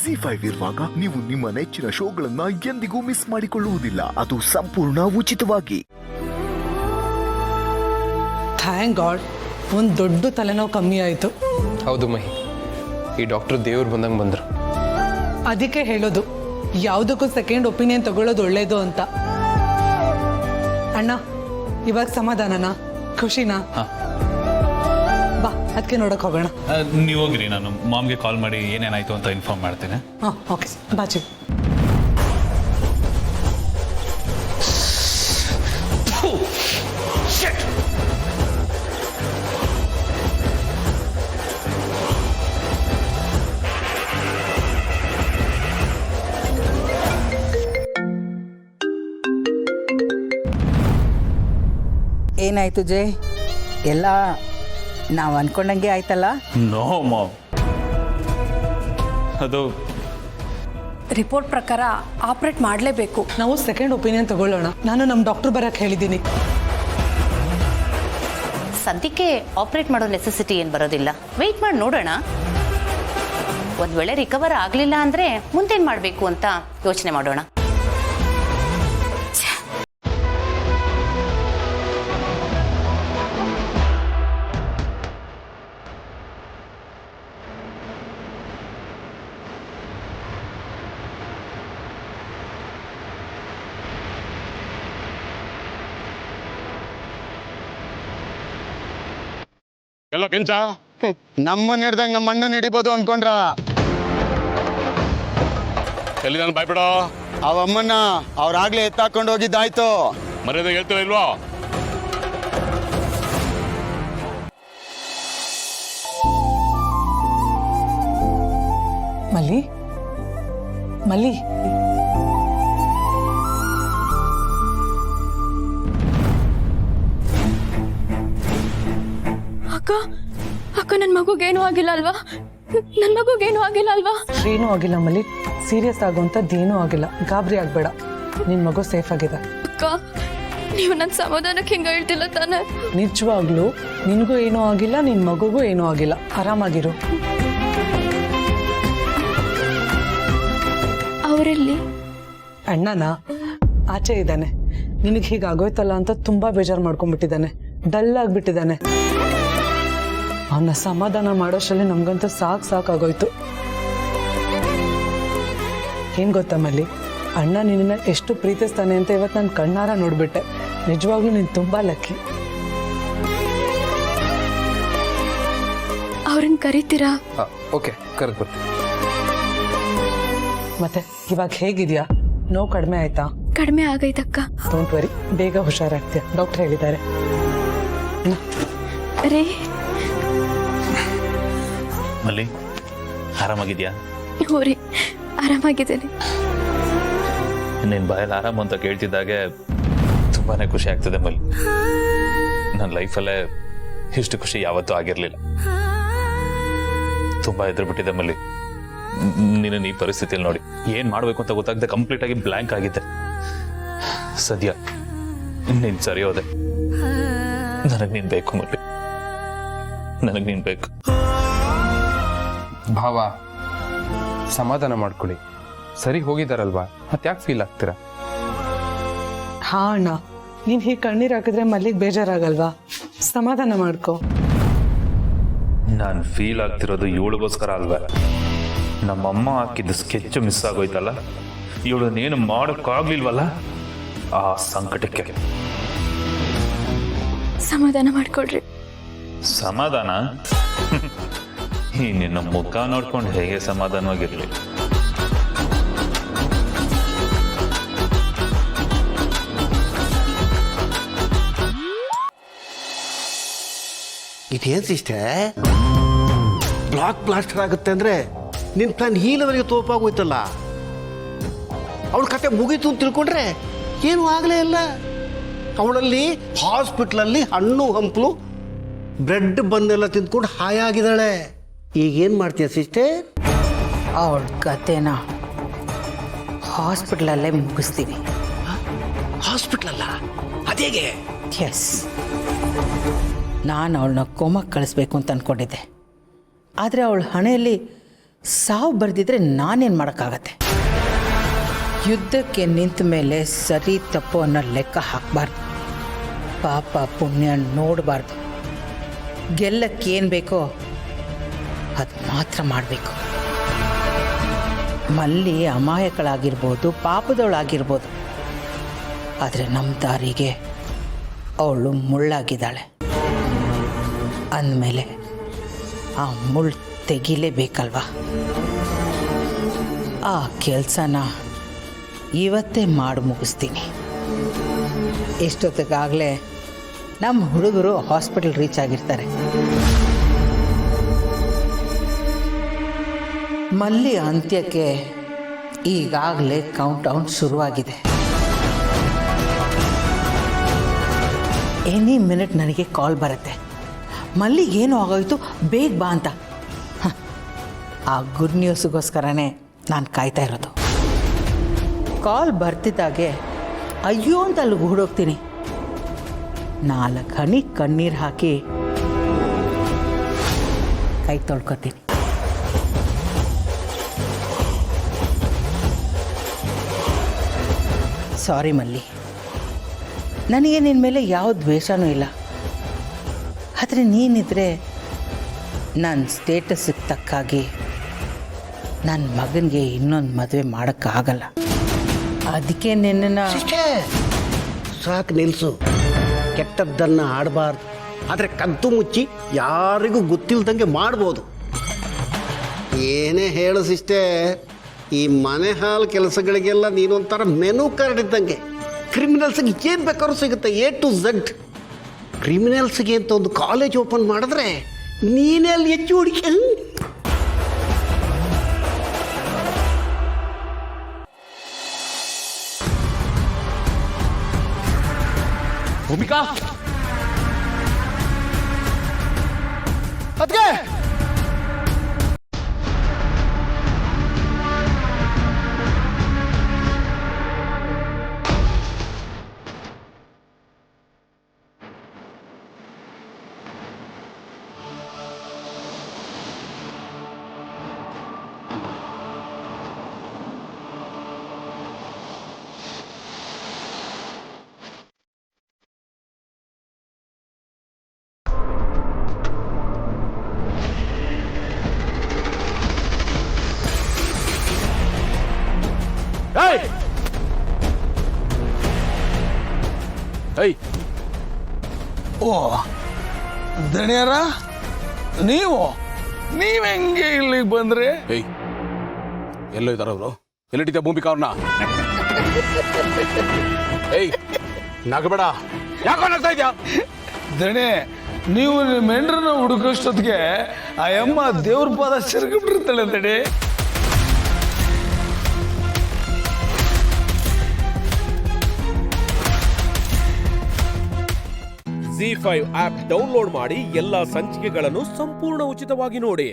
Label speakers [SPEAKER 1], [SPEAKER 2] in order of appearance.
[SPEAKER 1] ZEE5 ಇರುವಾಗ ನೀವು ನಿಮ್ಮ ನೆಚ್ಚಿನ ಶೋಗಳನ್ನ ಎಂದಿಗೂ ಮಿಸ್ ಮಾಡಿಕೊಳ್ಳುವುದಿಲ್ಲ. ಅದು ಸಂಪೂರ್ಣ ಉಚಿತವಾಗಿ.
[SPEAKER 2] ಥ್ಯಾಂಕ್ ಗಾಡ್, ಒಂದು ದೊಡ್ಡ ತಲೆನೋವು ಕಮ್ಮಿ ಆಯಿತು.
[SPEAKER 3] ಹೌದು ಮಹಿ, ಈ ಡಾಕ್ಟ್ರು ದೇವ್ರು ಬಂದಂಗೆ ಬಂದರು.
[SPEAKER 2] ಅದಕ್ಕೆ ಹೇಳೋದು, ಯಾವುದಕ್ಕೂ ಸೆಕೆಂಡ್ ಒಪಿನಿಯನ್ ತಗೊಳ್ಳೋದು ಒಳ್ಳೇದು ಅಂತ. ಅಣ್ಣ, ಇವಾಗ ಸಮಾಧಾನನಾ? ಖುಷಿನಾ? ಬಾ, ಅದಕ್ಕೆ ನೋಡಕ್ ಹೋಗೋಣ.
[SPEAKER 4] ನೀವು ಹೋಗ್ರಿ, ನಾನು ಮಾಮ್ಗೆ ಕಾಲ್ ಮಾಡಿ ಏನೇನಾಯ್ತು ಅಂತ ಇನ್ಫಾರ್ಮ್ ಮಾಡ್ತೇನೆ.
[SPEAKER 2] ಹಾಂ, ಓಕೆ ಬಾಚಿ.
[SPEAKER 5] ಏನಾಯ್ತು ಜಯ್? ಎಲ್ಲ ನಾವು ಅನ್ಕೊಂಡಂಗೆ ಆಯ್ತಲ್ಲ?
[SPEAKER 4] ನೋ ಮಾಮ್, ಅದು
[SPEAKER 6] ರಿಪೋರ್ಟ್ ಪ್ರಕಾರ ಆಪರೇಟ್ ಮಾಡಲೇಬೇಕು.
[SPEAKER 2] ನಾವು ಸೆಕೆಂಡ್ ಒಪಿನಿಯನ್ ತಗೊಳ್ಳೋಣ. ನಾನು ನಮ್ಮ ಡಾಕ್ಟರ್ ಬರಕ್ಕೆ ಹೇಳಿದ್ದೀನಿ.
[SPEAKER 7] ಸದ್ಯಕ್ಕೆ ಆಪರೇಟ್ ಮಾಡೋ ನೆಸೆಸಿಟಿ ಏನು ಬರೋದಿಲ್ಲ. ವೆಯ್ಟ್ ಮಾಡಿ ನೋಡೋಣ. ಒಂದು ವೇಳೆ ರಿಕವರ್ ಆಗಲಿಲ್ಲ ಅಂದರೆ ಮುಂದೇನು ಮಾಡಬೇಕು ಅಂತ ಯೋಚನೆ ಮಾಡೋಣ.
[SPEAKER 8] ಎಲ್ಲೋ ಕೆಂಚ ನಮ್ಮನ್ನ ಹಿಡ್ದಂಗೆ ನಮ್ಮ ಅಣ್ಣನ ಹಿಡಿಬೋದು ಅನ್ಕೊಂಡ್ರ? ಎಲ್ಲಿ ನಾನು ಭಯಪಡೋ ಅವಮ್ಮನ್ನ ಅವ್ರಾಗ್ಲೇ ಎತ್ತಾಕೊಂಡು ಹೋಗಿದ್ದಾಯ್ತು. ಮರ್ಯಾದೆ ಹೇಳ್ತೀರ ಇಲ್ವೋ?
[SPEAKER 2] ಮಲ್ಲಿ, ಮಲ್ಲಿ,
[SPEAKER 6] ಅಕ್ಕ ನನ್ನ ಮಗುಗೇನು ಆಗಿಲ್ಲ ಅಲ್ವಾ? ನನ್ನ ಮಗುಗೇನು ಆಗಿಲ್ಲ ಅಲ್ವಾ?
[SPEAKER 2] ಏನೂ ಆಗಿಲ್ಲ ಮಲ್ಲಿ, ಸೀರಿಯಸ್ ಆಗುವಂಥದ್ದೇನೂ ಆಗಿಲ್ಲ. ಗಾಬರಿ ಆಗಬೇಡ, ನಿನ್ನ ಮಗು ಸೇಫ್ ಆಗಿದೆ.
[SPEAKER 6] ಅಕ್ಕ, ನೀವು ನನ್ನ ಸಮಾಧಾನಕ್ಕೆ ಹಿಂಗೆ ಹೇಳ್ತಿಲ್ಲ ತಾನೆ?
[SPEAKER 2] ನಿಜವಾಗ್ಲೂ ನಿನಗೂ ಏನೂ ಆಗಿಲ್ಲ, ನಿನ್ನ ಮಗುಗೂ ಏನೂ ಆಗಿಲ್ಲ. ಆರಾಮಾಗಿರು.
[SPEAKER 6] ಅವರೆಲ್ಲಿ?
[SPEAKER 2] ಅಣ್ಣನ ಆಚೆ ಇದ್ದಾನೆ. ನಿನಗೆ ಹೀಗಾಗೋಯ್ತಲ್ಲ ಅಂತ ತುಂಬ ಬೇಜಾರು ಮಾಡ್ಕೊಂಡ್ಬಿಟ್ಟಿದ್ದಾನೆ. ಡಲ್ ಆಗಿಬಿಟ್ಟಿದ್ದಾನೆ. ಅವನ್ನ ಸಮಾಧಾನ ಮಾಡೋಷ್ಟರಲ್ಲಿ ನಮಗಂತೂ ಸಾಕಾಗೋಯ್ತು. ಏನು ಗೊತ್ತಾ ಮಲ್ಲಿ, ಅಣ್ಣ ನಿನ್ನ ಎಷ್ಟು ಪ್ರೀತಿಸ್ತಾನೆ ಅಂತ ಇವತ್ತು ನಾನು ಕಣ್ಣಾರ ನೋಡ್ಬಿಟ್ಟೆ. ನಿಜವಾಗ್ಲೂ ನೀನು ತುಂಬ ಲಕ್ಕಿ.
[SPEAKER 6] ಅವ್ರನ್ನ ಕರಿತೀರಾ?
[SPEAKER 3] ಓಕೆ, ಕರೆದು ಬರ್ತೀನಿ.
[SPEAKER 2] ಮತ್ತೆ ಇವಾಗ ಹೇಗಿದ್ಯಾ? ನೋವು ಕಡಿಮೆ ಆಯ್ತಾ?
[SPEAKER 6] ಕಡಿಮೆ ಆಗೈತಕ್ಕ.
[SPEAKER 2] ಡೋಂಟ್ ವರಿ, ಬೇಗ ಹುಷಾರಾಗ್ತೀಯ, ಡಾಕ್ಟರ್ ಹೇಳಿದ್ದಾರೆ.
[SPEAKER 6] ರೇ
[SPEAKER 4] ಮಲ್ಲಿ, ಆರಾಮಾಗಿದ್ಯಾ?
[SPEAKER 6] ಹ್ಞೂ ರೀ, ಆರಾಮಾಗಿದ್ದೇನೆ.
[SPEAKER 4] ನಿನ್ನ ಬಾಯಲ್ಲಿ ಆರಾಮ ಅಂತ ಕೇಳ್ತಿದ್ದಾಗೆ ತುಂಬಾ ಖುಷಿ ಆಗ್ತದೆ ಮಲ್ಲಿ. ನನ್ನ ಲೈಫಲ್ಲೇ ಇಷ್ಟು ಖುಷಿ ಯಾವತ್ತೂ ಆಗಿರಲಿಲ್ಲ. ತುಂಬ ಹೆದರ್ಬಿಟ್ಟಿದೆ ಮಲ್ಲಿ. ನಿನ್ನ ಈ ಪರಿಸ್ಥಿತಿಯಲ್ಲಿ ನೋಡಿ ಏನು ಮಾಡಬೇಕು ಅಂತ ಗೊತ್ತಾಗದೆ ಕಂಪ್ಲೀಟಾಗಿ ಬ್ಲ್ಯಾಂಕ್ ಆಗಿದ್ದೆ. ಸದ್ಯ ನೀನು ಸರಿ ಹೋದೆ. ನನಗೆ ನೀನು ಬೇಕು ಮಲ್ಲಿ, ನನಗೆ ನೀನು ಬೇಕು.
[SPEAKER 3] ಭಾವ, ಸಮಾಧಾನ ಮಾಡ್ಕೊಳ್ಳಿ. ಸರಿ ಹೋಗಿದ್ದಾರಲ್ವಾ, ಮತ್ತೆ ಯಾಕೆ ಫೀಲ್ ಆಗ್ತೀರಾ?
[SPEAKER 2] ಹಾ ಅಣ್ಣ, ನೀನು ಹೀಗೆ ಕಣ್ಣೀರು ಹಾಕಿದ್ರೆ ಮಲ್ಲಿಗೆ ಬೇಜಾರಾಗಲ್ವಾ? ಸಮಾಧಾನ ಮಾಡ್ಕೊ.
[SPEAKER 4] ನಾನು ಫೀಲ್ ಆಗ್ತಿರೋದು ಇವಳಿಗೋಸ್ಕರ ಅಲ್ವಾ? ನಮ್ಮಮ್ಮ ಹಾಕಿದ್ದ ಸ್ಕೆಚ್ ಮಿಸ್ ಆಗೋಯ್ತಲ್ಲ, ಇವಳನ್ನೇನು ಮಾಡೋಕ್ಕಾಗ್ಲಿಲ್ವಲ್ಲ, ಆ ಸಂಕಟಕ್ಕೆ.
[SPEAKER 6] ಸಮಾಧಾನ ಮಾಡ್ಕೊಳ್ರಿ.
[SPEAKER 4] ಸಮಾಧಾನ? ಈ ನಿನ್ನ ಮುಖ ನೋಡ್ಕೊಂಡು ಹೇಗೆ ಸಮಾಧಾನವಾಗಿರ್ಲಿ?
[SPEAKER 9] ಇದೇನು ಸಿಸ್ಟರ್, ಬ್ಲಾಕ್ ಬ್ಲಾಸ್ಟರ್ ಆಗುತ್ತೆ ಅಂದರೆ ನಿನ್ನ ಪ್ಲಾನ್ ಈ ಲೆವೆಲ್ಗೆ ತೋಪಾಗೋಯ್ತಲ್ಲ. ಅವಳ ಕತೆ ಮುಗೀತು ಅಂತ ತಿಳ್ಕೊಂಡ್ರೆ ಏನೂ ಆಗಲೇ ಇಲ್ಲ. ಅವಳಲ್ಲಿ ಹಾಸ್ಪಿಟ್ಲಲ್ಲಿ ಹಣ್ಣು ಹಂಪಲು ಬ್ರೆಡ್ ಬಂದೆಲ್ಲ ತಿಂದ್ಕೊಂಡು ಹಾಯಾಗಿದ್ದಾಳೆ. ಈಗೇನು ಮಾಡ್ತೀಯ ಸಿಸ್ಟರ್?
[SPEAKER 5] ಅವಳ ಕತೆನ ಹಾಸ್ಪಿಟ್ಲಲ್ಲೇ ಮುಗಿಸ್ತೀವಿ.
[SPEAKER 9] ಹಾಸ್ಪಿಟ್ಲಲ್ಲ? ಅದೇಗೆ?
[SPEAKER 5] ಎಸ್, ನಾನು ಅವಳನ್ನ ಕೋಮಕ್ಕೆ ಕಳಿಸ್ಬೇಕು ಅಂತ ಅಂದ್ಕೊಂಡಿದ್ದೆ. ಆದರೆ ಅವಳ ಹಣೆಯಲ್ಲಿ ಸಾವು ಬರ್ದಿದ್ರೆ ನಾನೇನು ಮಾಡೋಕ್ಕಾಗತ್ತೆ? ಯುದ್ಧಕ್ಕೆ ನಿಂತ ಮೇಲೆ ಸರಿ ತಪ್ಪು ಅನ್ನೋ ಲೆಕ್ಕ ಹಾಕಬಾರ್ದು, ಪಾಪ ಪುಣ್ಯ ನೋಡಬಾರ್ದು. ಗೆಲ್ಲಕ್ಕೇನು ಬೇಕೋ ಅದು ಮಾತ್ರ ಮಾಡಬೇಕು. ಮಲ್ಲಿ ಅಮಾಯಕಳಾಗಿರ್ಬೋದು, ಪಾಪದವಳಾಗಿರ್ಬೋದು, ಆದರೆ ನಮ್ಮ ದಾರಿಗೆ ಅವಳು ಮುಳ್ಳಾಗಿದ್ದಾಳೆ ಅಂದಮೇಲೆ ಆ ಮುಳ್ಳು ತೆಗಿಲೇಬೇಕಲ್ವಾ? ಆ ಕೆಲಸನ ಇವತ್ತೇ ಮಾಡಿ ಮುಗಿಸ್ತೀನಿ. ಎಷ್ಟೊತ್ತಿಗಾಗಲೇ ನಮ್ಮ ಹುಡುಗರು ಹಾಸ್ಪಿಟಲ್ ರೀಚ್ ಆಗಿರ್ತಾರೆ. ಮಲ್ಲಿ ಅಂತ್ಯಕ್ಕೆ ಈಗಾಗಲೇ ಕೌಂಟೌನ್ ಶುರುವಾಗಿದೆ. ಎನಿ ಮಿನಿಟ್ ನನಗೆ ಕಾಲ್ ಬರುತ್ತೆ, ಮಲ್ಲಿಗೇನು ಆಗೋಯ್ತು ಬೇಗ ಬಾ ಅಂತ. ಆ ಗುಡ್ ನ್ಯೂಸ್ಗೋಸ್ಕರನೇ ನಾನು ಕಾಯ್ತಾ ಇರೋದು. ಕಾಲ್ ಬರ್ತಿದ್ದಾಗೆ ಅಯ್ಯೋ ಅಂತ ಅಲ್ಲಿಗೆ ಹುಡೋಗ್ತೀನಿ. 4 ಹನಿ ಕಣ್ಣೀರು ಹಾಕಿ ಕೈ ತೊಳ್ಕೊತೀನಿ. ಸಾರಿ ಮಲ್ಲಿ, ನನಗೆ ನಿನ್ನ ಮೇಲೆ ಯಾವ ದ್ವೇಷನೂ ಇಲ್ಲ. ಆದರೆ ನೀನಿದ್ರೆ ನನ್ನ ಸ್ಟೇಟಸ್ಗೆ ತಕ್ಕಾಗಿ ನನ್ನ ಮಗನಿಗೆ ಇನ್ನೊಂದು ಮದುವೆ ಮಾಡೋಕ್ಕಾಗಲ್ಲ. ಅದಕ್ಕೆ ನಿನ್ನನ್ನು
[SPEAKER 9] ಸಾಕು ನಿಲ್ಲಿಸು. ಕೆಟ್ಟದ್ದನ್ನು ಆಡಬಾರ್ದು, ಆದರೆ ಕದ್ದು ಮುಚ್ಚಿ ಯಾರಿಗೂ ಗೊತ್ತಿಲ್ದಂಗೆ ಮಾಡ್ಬೋದು. ಏನೇ ಹೇಳು ಸಿಸ್ಟರ್, ಈ ಮನೆ ಹಾಲು ಕೆಲಸಗಳಿಗೆಲ್ಲ ನೀನೊಂಥರ ಮೆನು ಕಾರ್ಡ್ ಇದ್ದಂಗೆ. ಕ್ರಿಮಿನಲ್ಸ್ಗೆ ಏನು ಬೇಕಾದ್ರೂ ಸಿಗುತ್ತೆ, A to Z. ಕ್ರಿಮಿನಲ್ಸ್ಗೆ ಅಂತ ಒಂದು ಕಾಲೇಜ್ ಓಪನ್ ಮಾಡಿದ್ರೆ ನೀನೇ ಅಲ್ಲಿ ಹೆಚ್ಚು ಹುಡುಕಿ.
[SPEAKER 8] ಭೂಮಿಕಾ, ಅದ್ಕೆ
[SPEAKER 10] ಓ ದಣಿಯರ, ನೀವು ಹೆಂಗೆ ಇಲ್ಲಿಗೆ ಬಂದ್ರೆ?
[SPEAKER 8] ಎಲ್ಲೋ ಇದ್ದಾರ ಅವರು? ಎಲ್ಲಿಟ್ಟಿದ್ದೆ ಭೂಮಿಕಾ ಅವ್ರನ್ನ? ನಗಬೇಡ, ಯಾಕೋ ನಗ್ತಾ ಇದ್ಯಾ?
[SPEAKER 10] ದಣೆ, ನೀವು ನಿಮ್ಮ ಹೆಂಡ್ರನ್ನ ಹುಡುಕೋಷ್ಟೊತ್ತಿಗೆ ಆ ಅಮ್ಮ ದೇವ್ರ ಪಾದ ಸಿರ್ಗಿಬಿಟ್ಟಿರ್ತಾಳೆ ದಣೆ.
[SPEAKER 11] ZEE5 ಆಪ್ ಡೌನ್ಲೋಡ್ ಮಾಡಿ ಎಲ್ಲಾ ಸಂಚಿಕೆಗಳನ್ನು ಸಂಪೂರ್ಣ ಉಚಿತವಾಗಿ ನೋಡಿ.